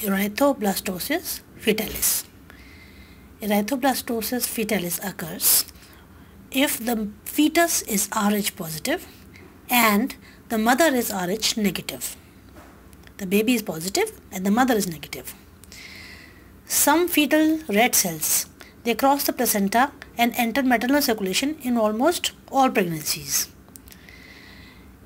erythroblastosis fetalis. Erythroblastosis fetalis occurs if the fetus is Rh positive and the mother is Rh negative. The baby is positive and the mother is negative. Some fetal red cells, they cross the placenta and enter maternal circulation in almost all pregnancies.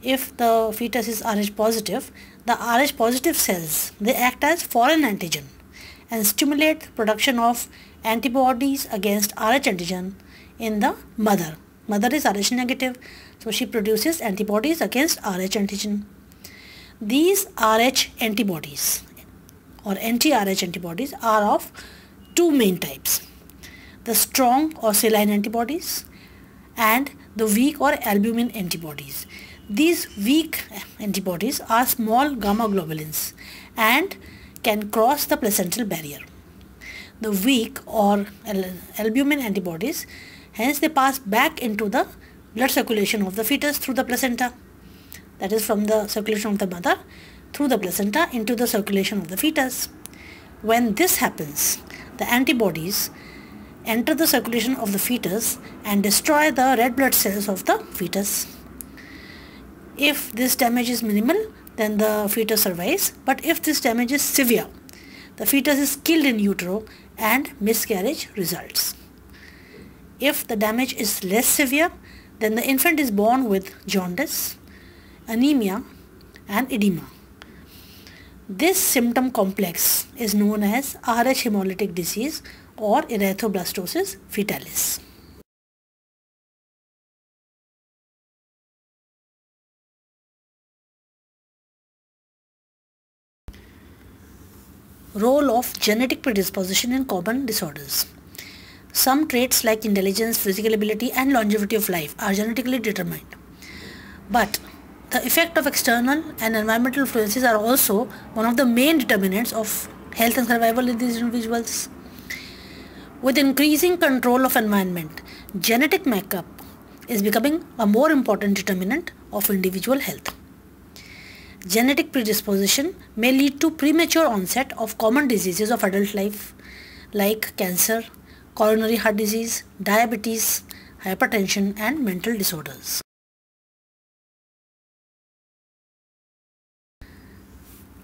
If the fetus is Rh positive, the Rh positive cells, they act as foreign antigen and stimulate the production of antibodies against Rh antigen in the mother. Mother is Rh negative, so she produces antibodies against Rh antigen. These Rh antibodies or anti-Rh antibodies are of two main types: the strong or saline antibodies and the weak or albumin antibodies. These weak antibodies are small gamma globulins and can cross the placental barrier. The weak or albumin antibodies, hence they pass back into the blood circulation of the fetus through the placenta. That is, from the circulation of the mother through the placenta into the circulation of the fetus. When this happens, the antibodies enter the circulation of the fetus and destroy the red blood cells of the fetus. If this damage is minimal, then the fetus survives, but if this damage is severe, the fetus is killed in utero and miscarriage results. If the damage is less severe, then the infant is born with jaundice, anemia and edema. This symptom complex is known as Rh hemolytic disease or erythroblastosis fetalis. Role of genetic predisposition in common disorders. Some traits like intelligence, physical ability and longevity of life are genetically determined. But the effect of external and environmental influences are also one of the main determinants of health and survival in these individuals. With increasing control of environment, genetic makeup is becoming a more important determinant of individual health. Genetic predisposition may lead to premature onset of common diseases of adult life like cancer, coronary heart disease, diabetes, hypertension and mental disorders.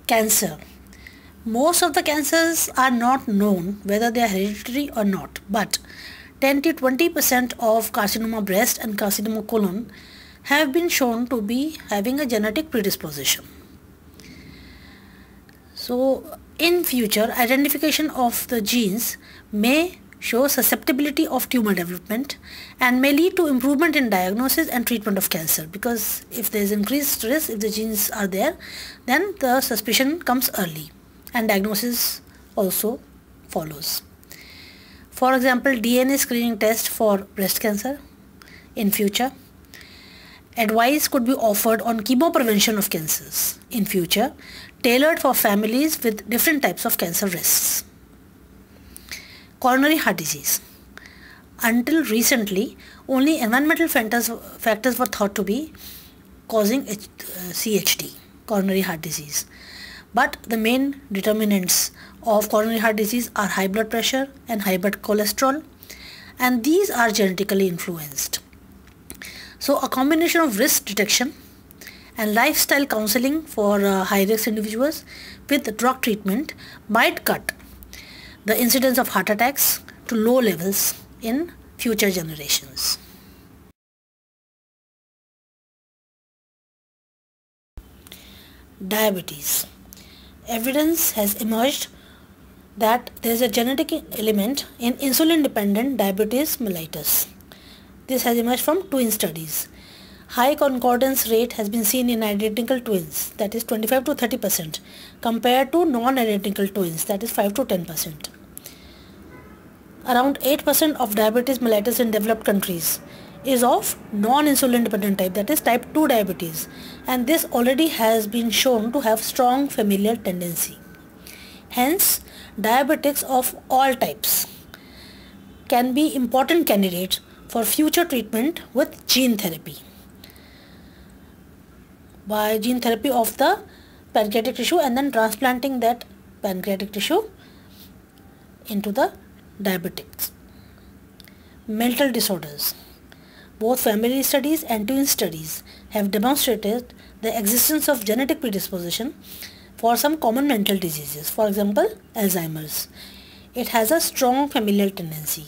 Cancer. Most of the cancers are not known whether they are hereditary or not, but 10 to 20% of carcinoma breast and carcinoma colon have been shown to be having a genetic predisposition. So in future, identification of the genes may show susceptibility of tumor development and may lead to improvement in diagnosis and treatment of cancer, because if there is increased risk, if the genes are there, then the suspicion comes early and diagnosis also follows. For example, DNA screening test for breast cancer in future. Advice could be offered on chemo prevention of cancers in future, tailored for families with different types of cancer risks. Coronary heart disease. Until recently, only environmental factors were thought to be causing CHD, coronary heart disease. But the main determinants of coronary heart disease are high blood pressure and high blood cholesterol, and these are genetically influenced. So a combination of risk detection and lifestyle counseling for high-risk individuals with drug treatment might cut the incidence of heart attacks to low levels in future generations. Diabetes. Evidence has emerged that there is a genetic element in insulin-dependent diabetes mellitus. This has emerged from twin studies. High concordance rate has been seen in identical twins, that is 25 to 30%, compared to non-identical twins, that is 5 to 10%. Around 8% of diabetes mellitus in developed countries is of non-insulin dependent type, that is type 2 diabetes, and this already has been shown to have strong familial tendency. Hence, diabetics of all types can be important candidates for future treatment with gene therapy. By gene therapy of the pancreatic tissue and then transplanting that pancreatic tissue into the diabetics. Mental disorders. Both family studies and twin studies have demonstrated the existence of genetic predisposition for some common mental diseases. For example, Alzheimer's. It has a strong familial tendency,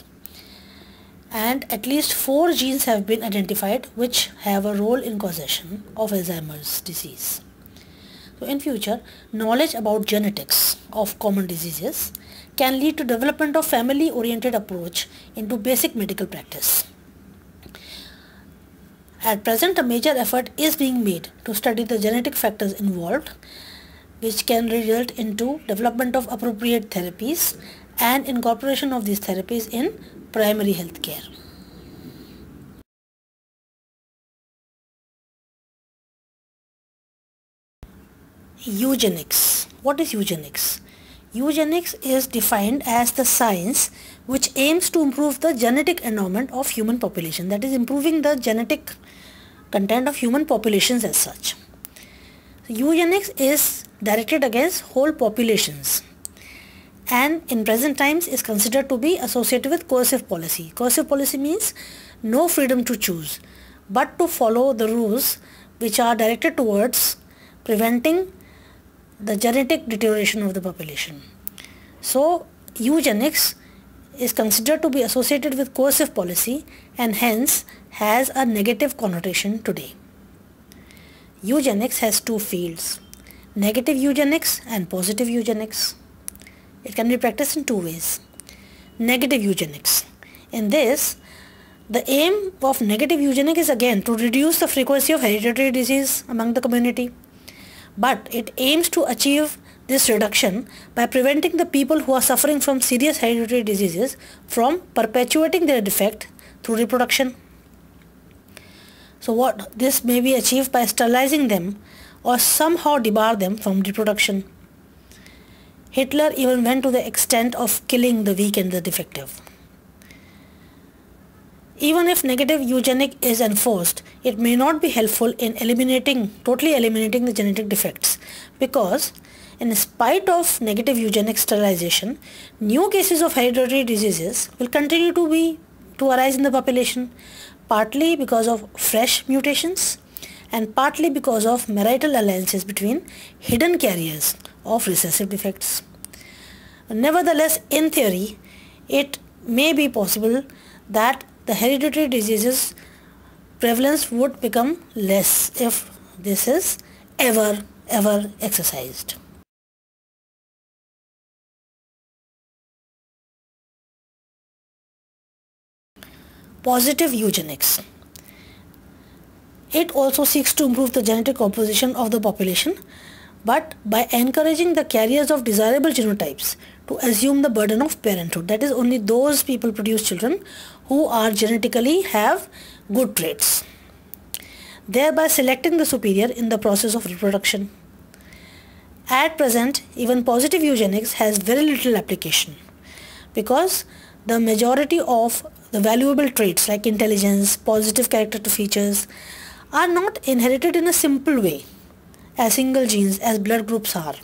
and at least 4 genes have been identified which have a role in causation of Alzheimer's disease. So in future, knowledge about genetics of common diseases can lead to development of family-oriented approach into basic medical practice. At present, a major effort is being made to study the genetic factors involved, which can result into development of appropriate therapies and incorporation of these therapies in primary health care. Eugenics. What is eugenics? Eugenics is defined as the science which aims to improve the genetic endowment of human population, that is, improving the genetic content of human populations as such. Eugenics is directed against whole populations, and in present times is considered to be associated with coercive policy. Coercive policy means no freedom to choose, but to follow the rules which are directed towards preventing the genetic deterioration of the population. So eugenics is considered to be associated with coercive policy and hence has a negative connotation today. Eugenics has 2 fields, negative eugenics and positive eugenics. It can be practiced in 2 ways. Negative eugenics. In this, the aim of negative eugenics is again to reduce the frequency of hereditary disease among the community. But it aims to achieve this reduction by preventing the people who are suffering from serious hereditary diseases from perpetuating their defect through reproduction. So what this may be achieved by sterilizing them or somehow debar them from reproduction. Hitler even went to the extent of killing the weak and the defective. Even if negative eugenics is enforced, it may not be helpful in totally eliminating the genetic defects, because in spite of negative eugenic sterilization, new cases of hereditary diseases will continue to arise in the population, partly because of fresh mutations and partly because of marital alliances between hidden carriers of recessive defects. Nevertheless, in theory, it may be possible that the hereditary diseases prevalence would become less if this is ever exercised. Positive eugenics. It also seeks to improve the genetic composition of the population, but by encouraging the carriers of desirable genotypes to assume the burden of parenthood. That is, only those people produce children who are genetically have good traits, thereby selecting the superior in the process of reproduction. At present, even positive eugenics has very little application, because the majority of the valuable traits like intelligence, positive character features are not inherited in a simple way as single genes as blood groups are.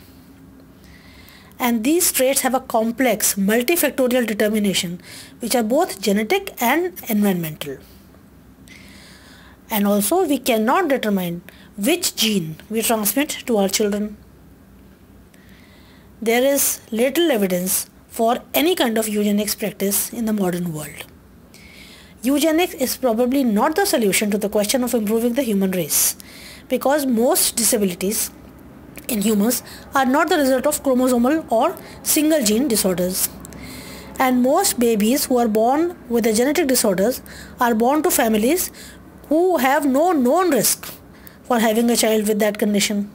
And these traits have a complex multifactorial determination which are both genetic and environmental. And also we cannot determine which gene we transmit to our children. There is little evidence for any kind of eugenics practice in the modern world. Eugenics is probably not the solution to the question of improving the human race, because most disabilities in humans are not the result of chromosomal or single gene disorders. And most babies who are born with the genetic disorders are born to families who have no known risk for having a child with that condition.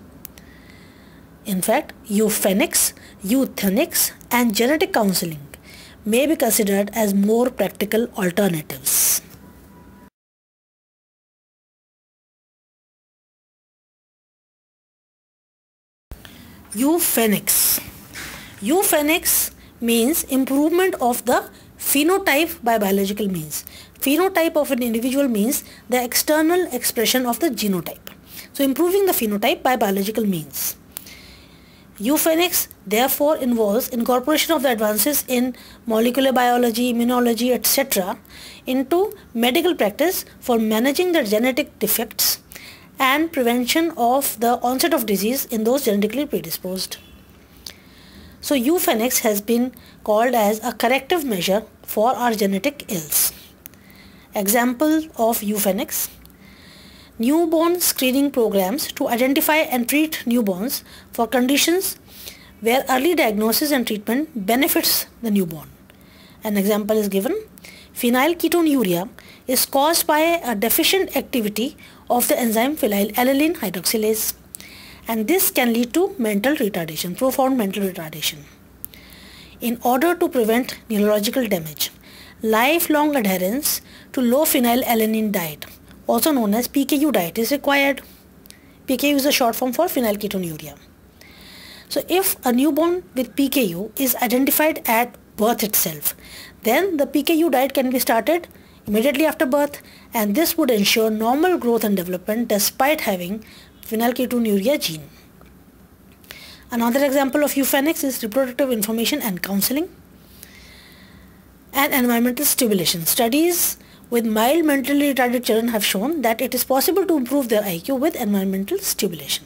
In fact, euphenics, euthenics and genetic counseling may be considered as more practical alternatives. Euphenics. Euphenics means improvement of the phenotype by biological means. Phenotype of an individual means the external expression of the genotype. So improving the phenotype by biological means. Euphoenics therefore involves incorporation of the advances in molecular biology, immunology, etc. into medical practice for managing the genetic defects and prevention of the onset of disease in those genetically predisposed. So euphoenics has been called as a corrective measure for our genetic ills. Example of euphoenics: newborn screening programs to identify and treat newborns for conditions where early diagnosis and treatment benefits the newborn. An example is given: phenylketonuria is caused by a deficient activity of the enzyme phenylalanine hydroxylase, and this can lead to mental retardation, profound mental retardation. In order to prevent neurological damage, lifelong adherence to low phenylalanine diet, also known as PKU diet, is required. PKU is a short form for phenylketonuria. So if a newborn with PKU is identified at birth itself, then the PKU diet can be started immediately after birth, and this would ensure normal growth and development despite having phenylketonuria gene. Another example of euphoenics is reproductive information and counseling and environmental stimulation. Studies with mild mentally retarded children have shown that it is possible to improve their IQ with environmental stimulation.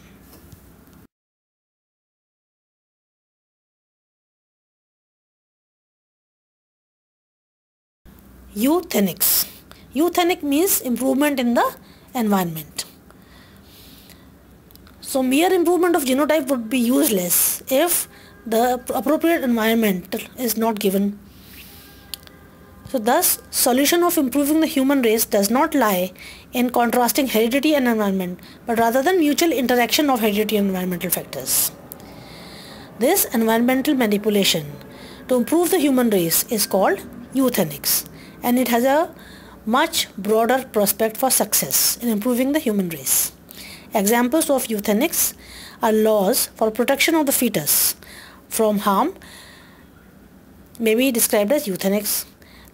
Euthenics. Euthenic means improvement in the environment. So mere improvement of genotype would be useless if the appropriate environment is not given. So thus, solution of improving the human race does not lie in contrasting heredity and environment, but rather than mutual interaction of heredity and environmental factors. This environmental manipulation to improve the human race is called euthenics, and it has a much broader prospect for success in improving the human race. Examples of euthenics are laws for protection of the fetus from harm, may be described as euthenics,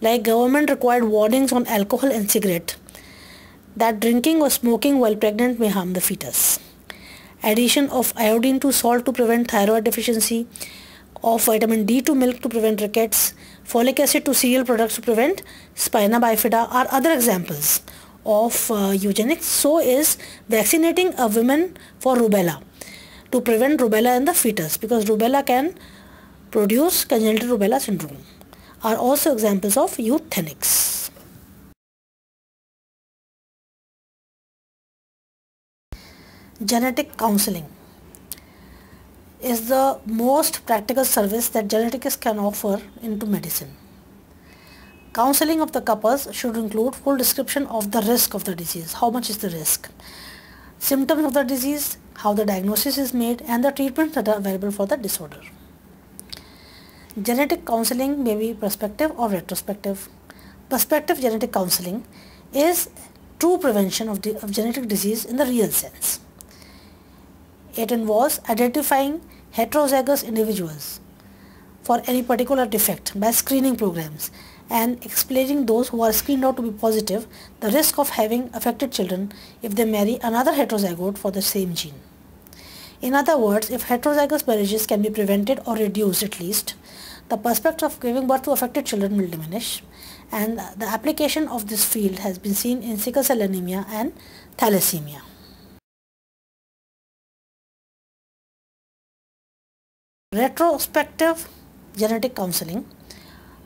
like government required warnings on alcohol and cigarette that drinking or smoking while pregnant may harm the fetus. Addition of iodine to salt to prevent thyroid deficiency, of vitamin D to milk to prevent rickets, folic acid to cereal products to prevent spina bifida are other examples of eugenics. So is vaccinating a woman for rubella to prevent rubella in the fetus, because rubella can produce congenital rubella syndrome, are also examples of euthenics. Genetic counseling is the most practical service that geneticists can offer into medicine. Counseling of the couples should include full description of the risk of the disease, how much is the risk, symptoms of the disease, how the diagnosis is made, and the treatments that are available for the disorder. Genetic counseling may be prospective or retrospective. Prospective genetic counseling is true prevention of genetic disease in the real sense. It involves identifying heterozygous individuals for any particular defect by screening programs and explaining those who are screened out to be positive the risk of having affected children if they marry another heterozygote for the same gene. In other words, if heterozygous marriages can be prevented or reduced at least, the prospect of giving birth to affected children will diminish, and the application of this field has been seen in sickle cell anemia and thalassemia. Retrospective genetic counseling.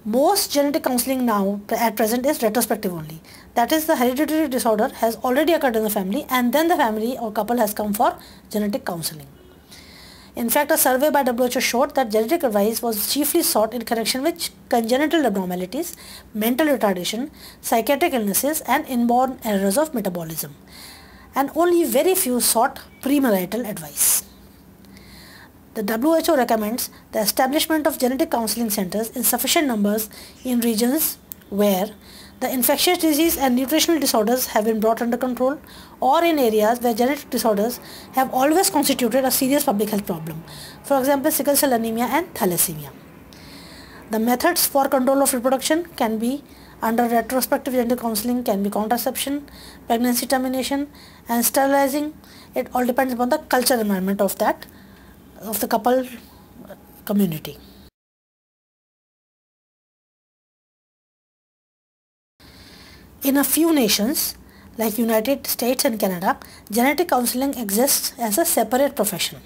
Most genetic counseling now at present is retrospective only. That is, the hereditary disorder has already occurred in the family and then the family or couple has come for genetic counseling. In fact, a survey by WHO showed that genetic advice was chiefly sought in connection with congenital abnormalities, mental retardation, psychiatric illnesses and inborn errors of metabolism, and only very few sought premarital advice. The WHO recommends the establishment of genetic counseling centers in sufficient numbers in regions where the infectious disease and nutritional disorders have been brought under control, or in areas where genetic disorders have always constituted a serious public health problem, for example sickle cell anemia and thalassemia. The methods for control of reproduction can be under retrospective genetic counseling can be contraception, pregnancy termination and sterilizing. It all depends upon the cultural environment of that of the couple community. In a few nations like United States and Canada, genetic counseling exists as a separate profession.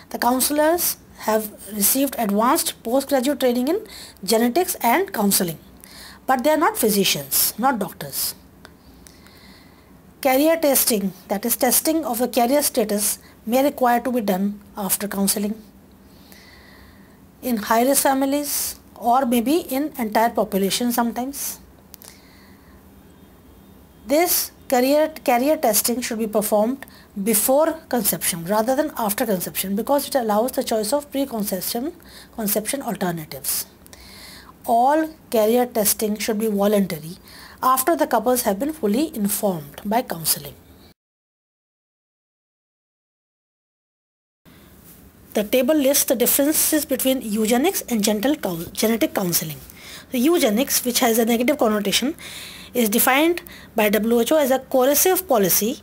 The counselors have received advanced postgraduate training in genetics and counseling, but they are not physicians, not doctors. Carrier testing, that is testing of the carrier status, may require to be done after counseling in high-risk families or maybe in entire population sometimes. This carrier testing should be performed before conception rather than after conception because it allows the choice of conception alternatives. All carrier testing should be voluntary after the couples have been fully informed by counseling. The table lists the differences between eugenics and genetic counseling. The eugenics, which has a negative connotation, is defined by WHO as a coercive policy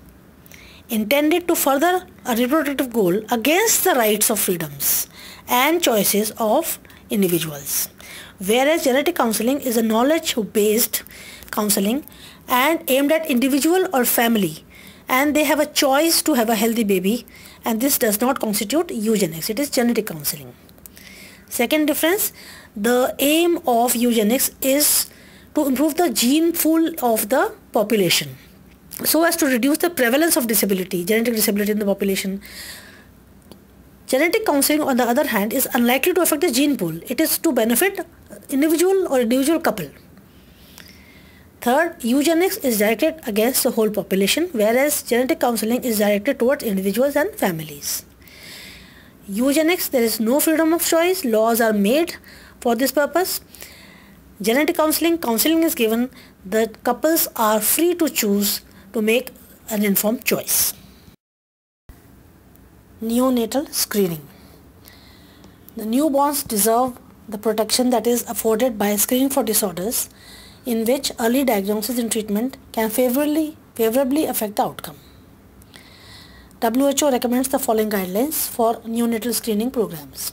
intended to further a reproductive goal against the rights of freedoms and choices of individuals. Whereas genetic counseling is a knowledge-based counseling and aimed at individual or family, and they have a choice to have a healthy baby, and this does not constitute eugenics, it is genetic counseling. Second difference, the aim of eugenics is to improve the gene pool of the population so as to reduce the prevalence of genetic disability in the population. Genetic counseling, on the other hand, is unlikely to affect the gene pool. It is to benefit individual or individual couple. Third, eugenics is directed against the whole population, whereas genetic counseling is directed towards individuals and families. Eugenics, there is no freedom of choice. Laws are made for this purpose. Genetic counseling is given. The couples are free to choose to make an informed choice. Neonatal screening. The newborns deserve the protection that is afforded by screening for disorders in which early diagnosis and treatment can favorably affect the outcome. WHO recommends the following guidelines for neonatal screening programs.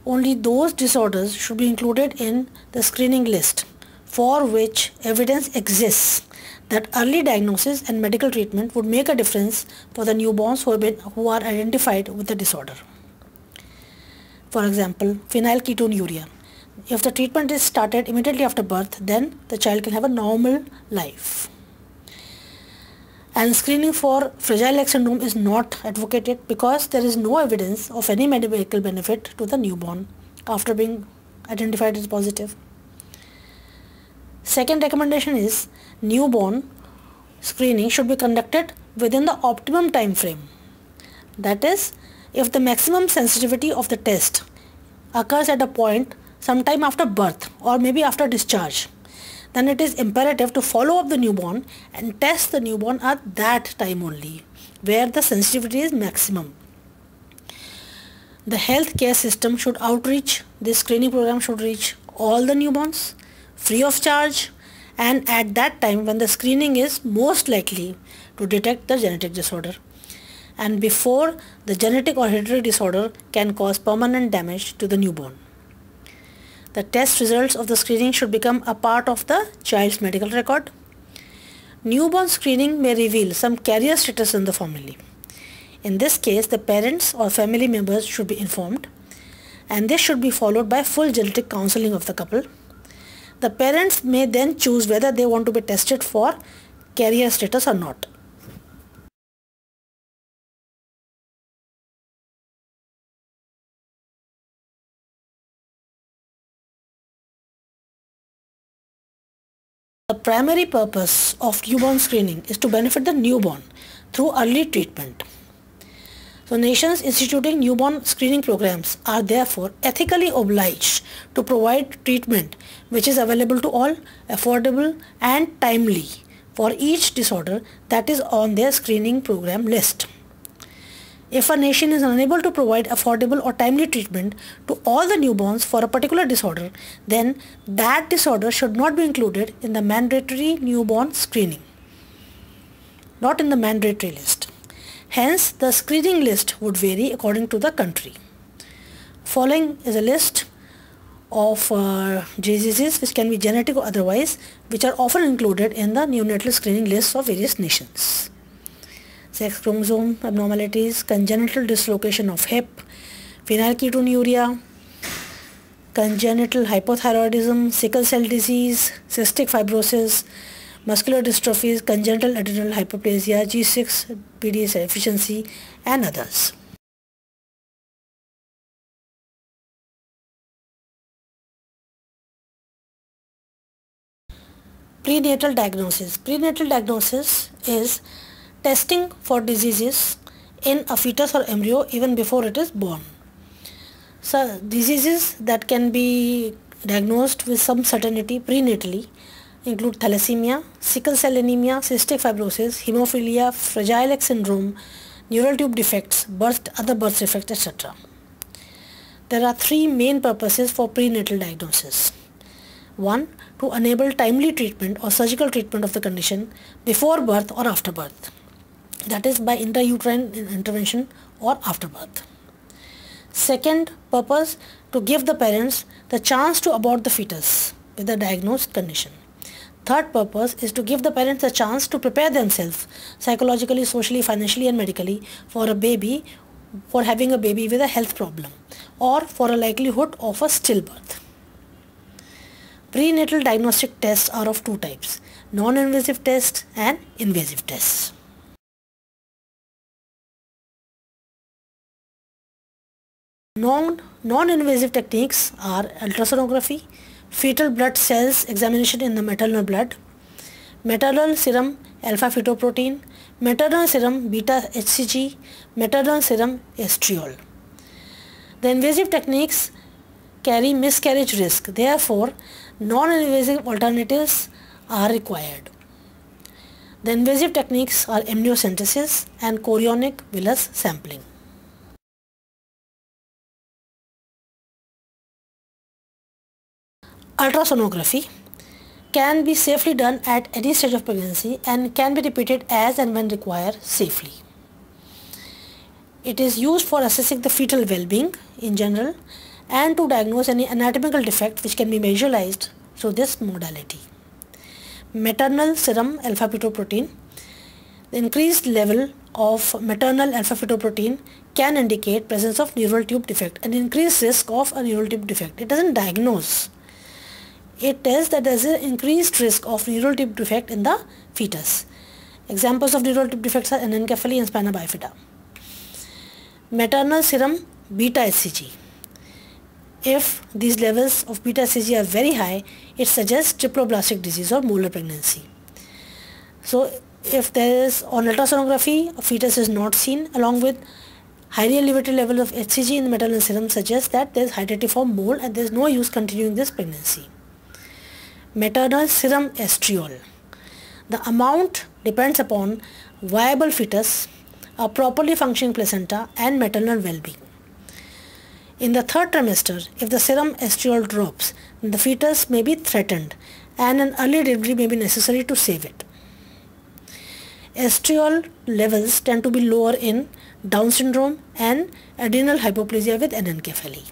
Only those disorders should be included in the screening list for which evidence exists that early diagnosis and medical treatment would make a difference for the newborns who are identified with the disorder. For example, phenylketonuria. If the treatment is started immediately after birth, then the child can have a normal life. And screening for Fragile X syndrome is not advocated because there is no evidence of any medical benefit to the newborn after being identified as positive. Second recommendation is newborn screening should be conducted within the optimum time frame. That is, if the maximum sensitivity of the test occurs at a point sometime after birth or maybe after discharge, then it is imperative to follow up the newborn and test the newborn at that time only, where the sensitivity is maximum. The healthcare system should outreach, this screening program should reach all the newborns free of charge and at that time when the screening is most likely to detect the genetic disorder and before the genetic or hereditary disorder can cause permanent damage to the newborn. The test results of the screening should become a part of the child's medical record. Newborn screening may reveal some carrier status in the family. In this case, the parents or family members should be informed, and this should be followed by full genetic counseling of the couple. The parents may then choose whether they want to be tested for carrier status or not. The primary purpose of newborn screening is to benefit the newborn through early treatment. So nations instituting newborn screening programs are therefore ethically obliged to provide treatment which is available to all, affordable and timely for each disorder that is on their screening program list. If a nation is unable to provide affordable or timely treatment to all the newborns for a particular disorder, then that disorder should not be included in the mandatory newborn screening, not in the mandatory list. Hence, the screening list would vary according to the country. Following is a list of diseases which can be genetic or otherwise, which are often included in the neonatal screening lists of various nations. Sex chromosome abnormalities, congenital dislocation of hip, phenylketonuria, congenital hypothyroidism, sickle cell disease, cystic fibrosis, muscular dystrophies, congenital adrenal hyperplasia, G6PD deficiency, and others. Prenatal diagnosis. Prenatal diagnosis is testing for diseases in a fetus or embryo even before it is born. So diseases that can be diagnosed with some certainty prenatally include thalassemia, sickle cell anemia, cystic fibrosis, hemophilia, Fragile X syndrome, neural tube defects, other birth defects, etc. There are three main purposes for prenatal diagnosis. 1. To enable timely treatment or surgical treatment of the condition before birth or after birth, that is by intrauterine intervention or after birth. Second purpose, to give the parents the chance to abort the fetus with the diagnosed condition. Third purpose is to give the parents a chance to prepare themselves psychologically, socially, financially and medically for having a baby with a health problem or for a likelihood of a stillbirth. Prenatal diagnostic tests are of two types: non-invasive tests and invasive tests. Non-invasive techniques are ultrasonography, fetal blood cells examination in the maternal blood, maternal serum alpha-fetoprotein, maternal serum beta-HCG, maternal serum estriol. The invasive techniques carry miscarriage risk. Therefore, non-invasive alternatives are required. The invasive techniques are amniocentesis and chorionic villus sampling. Ultrasonography can be safely done at any stage of pregnancy and can be repeated as and when required safely. It is used for assessing the fetal well-being in general and to diagnose any anatomical defect which can be visualized through this modality. Maternal serum alpha-fetoprotein. The increased level of maternal alpha-fetoprotein can indicate presence of neural tube defect, an increased risk of a neural tube defect. It doesn't diagnose. It tells that there is an increased risk of neural tube defect in the fetus. Examples of neural tube defects are anencephaly and spina bifida. Maternal serum beta-HCG. If these levels of beta-HCG are very high, it suggests triploblastic disease or molar pregnancy. So if there is on ultrasonography, a fetus is not seen along with highly elevated level of HCG in the maternal serum suggests that there is hydatidiform mole and there is no use continuing this pregnancy. Maternal serum estriol. The amount depends upon viable fetus, a properly functioning placenta and maternal well-being. In the third trimester, if the serum estriol drops, the fetus may be threatened and an early delivery may be necessary to save it. Estriol levels tend to be lower in Down syndrome and adrenal hypoplasia with anencephaly.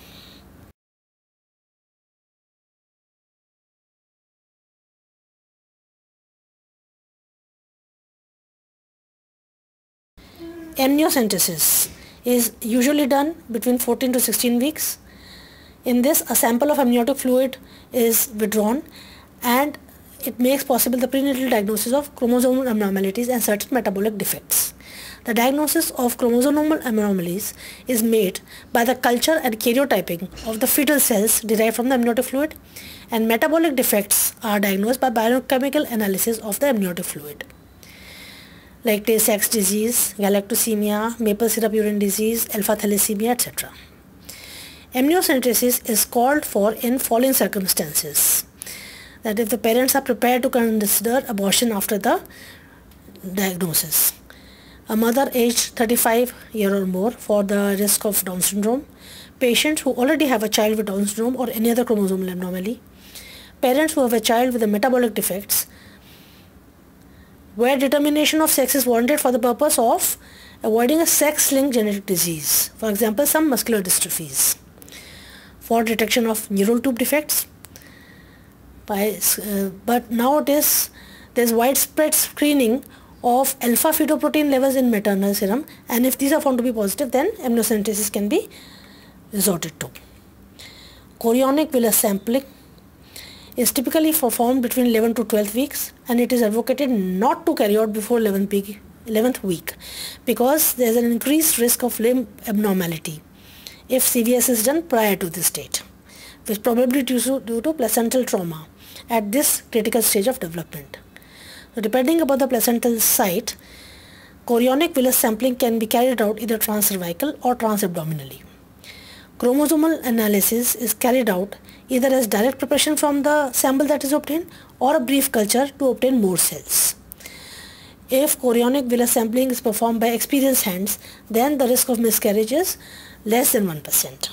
Amniocentesis is usually done between 14 to 16 weeks. In this, a sample of amniotic fluid is withdrawn and it makes possible the prenatal diagnosis of chromosomal abnormalities and certain metabolic defects. The diagnosis of chromosomal anomalies is made by the culture and karyotyping of the fetal cells derived from the amniotic fluid, and metabolic defects are diagnosed by biochemical analysis of the amniotic fluid, like Tay-Sachs disease, galactosemia, maple syrup urine disease, alpha thalassemia, etc. Amniocentesis is called for in following circumstances: that if the parents are prepared to consider abortion after the diagnosis, a mother aged 35 years or more for the risk of Down syndrome, patients who already have a child with Down syndrome or any other chromosomal abnormality, parents who have a child with the metabolic defects, where determination of sex is warranted for the purpose of avoiding a sex-linked genetic disease, for example some muscular dystrophies, for detection of neural tube defects. But nowadays there's widespread screening of alpha fetoprotein levels in maternal serum, and if these are found to be positive, then amniocentesis can be resorted to. Chorionic villus sampling is typically performed between 11 to 12 weeks, and it is advocated not to carry out before 11th week because there is an increased risk of limb abnormality if CVS is done prior to this date, which probably due to placental trauma at this critical stage of development. So depending upon the placental site, chorionic villus sampling can be carried out either transcervical or transabdominally. Chromosomal analysis is carried out either as direct preparation from the sample that is obtained or a brief culture to obtain more cells. If chorionic villus sampling is performed by experienced hands, then the risk of miscarriage is less than 1%.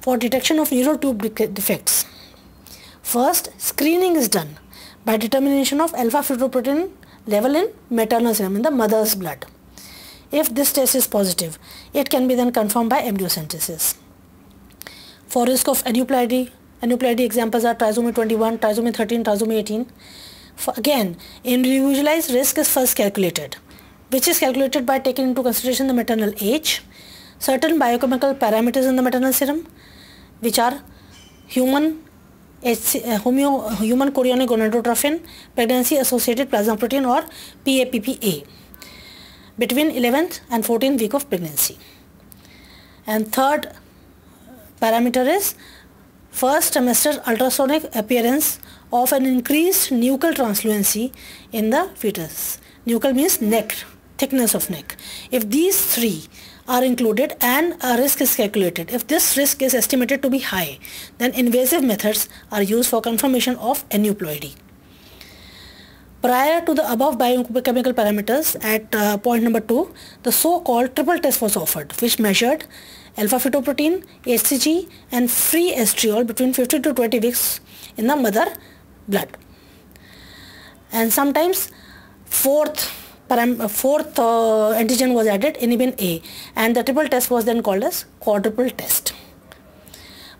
For detection of neural tube defects, first screening is done by determination of alpha fetoprotein level in maternal serum, in the mother's blood. If this test is positive, it can be then confirmed by amniocentesis. For risk of aneuploidy examples are trisomy 21, trisomy 13, trisomy 18. Again, individualized risk is first calculated, which is calculated by taking into consideration the maternal age, certain biochemical parameters in the maternal serum, which are human chorionic gonadotrophin, pregnancy associated plasma protein or PAPPA, between 11th and 14th week of pregnancy. And third parameter is first trimester ultrasonic appearance of an increased nuchal translucency in the fetus. Nuchal means neck, thickness of neck. If these three are included and a risk is calculated, if this risk is estimated to be high, then invasive methods are used for confirmation of aneuploidy. Prior to the above biochemical parameters, at point number 2, the so-called triple test was offered, which measured alpha fetoprotein, HCG and free estriol between 15 to 20 weeks in the mother blood. And sometimes fourth antigen was added, inhibin A, and the triple test was then called as quadruple test.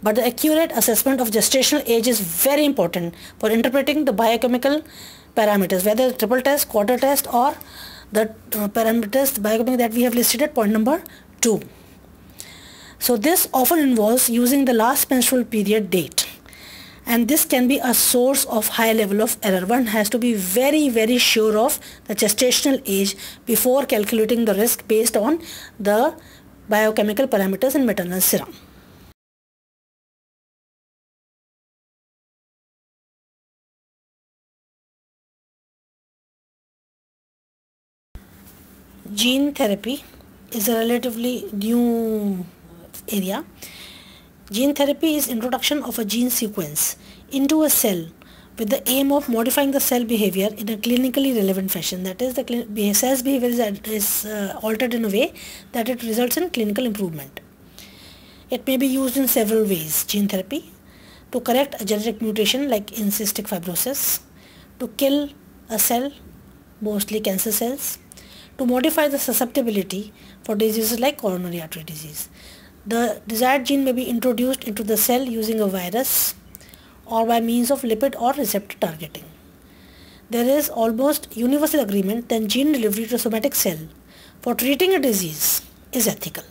But the accurate assessment of gestational age is very important for interpreting the biochemical parameters, whether the triple test, quarter test, or the parameters, the biochemical that we have listed at point number 2. So this often involves using the last menstrual period date, and this can be a source of high level of error. One has to be very sure of the gestational age before calculating the risk based on the biochemical parameters in maternal serum. Gene therapy is a relatively new area. Gene therapy is introduction of a gene sequence into a cell with the aim of modifying the cell behavior in a clinically relevant fashion. That is, the cell's behavior is altered in a way that it results in clinical improvement. It may be used in several ways. Gene therapy to correct a genetic mutation like in cystic fibrosis, to kill a cell, mostly cancer cells, to modify the susceptibility for diseases like coronary artery disease. The desired gene may be introduced into the cell using a virus or by means of lipid or receptor targeting. There is almost universal agreement that gene delivery to a somatic cell for treating a disease is ethical.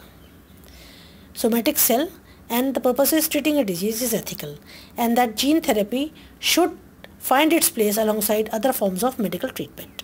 Somatic cell and the purpose is treating a disease is ethical, and that gene therapy should find its place alongside other forms of medical treatment.